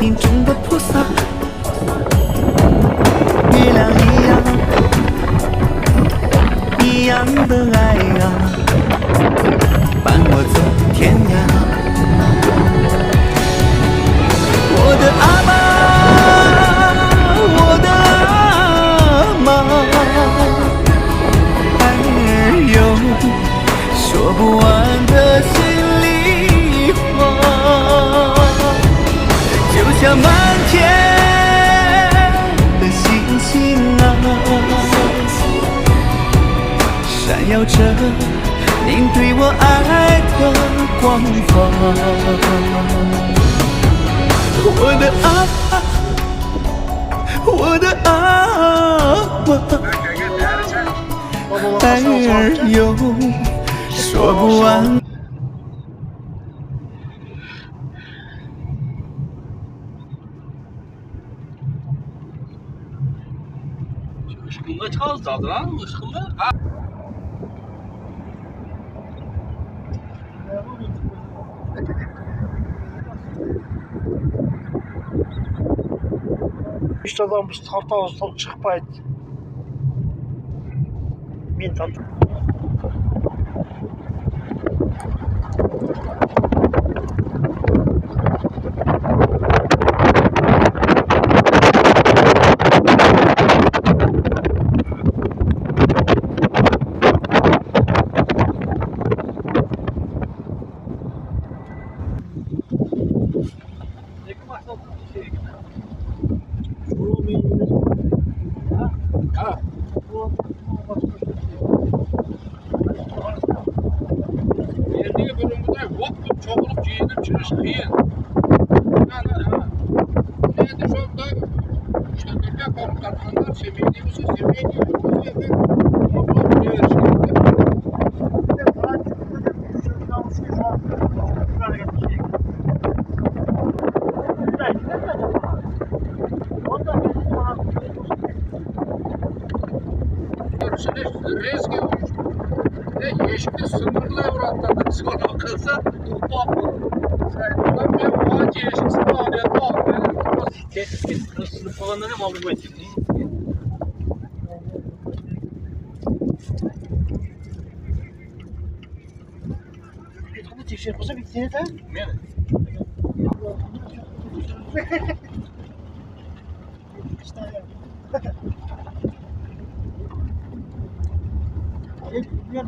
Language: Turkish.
心中的菩萨，月亮一样的爱啊，伴我走天涯。我的阿妈，我的阿妈，爱儿有说不完的心里话，就像满天的星星啊，闪耀着您对我爱的光芒。我的阿妈，我的阿妈，爱儿有说不完。Aşkımla çal zaten, aşkımla. İşte adam biz hafta olsa çıkmaydı. Min tane. Yerdiği bölümünde hop çoğulup giyinip çıkış kıyın. Neydi şu anda işte Türkiye komutanlar seviyediğimizi seviyediğimizi hop buraya eriştirdi. Rezgi olmuş. Ne yeşil sınırlı evraklarda sonra bakılsa ufak olur. Sayıdan ben ağaç yeşil sınırlı evraklarda. Sınıf falan ne mal bu etkin? Hadi tişört olsa bir tane daha. Ne? İşte ya.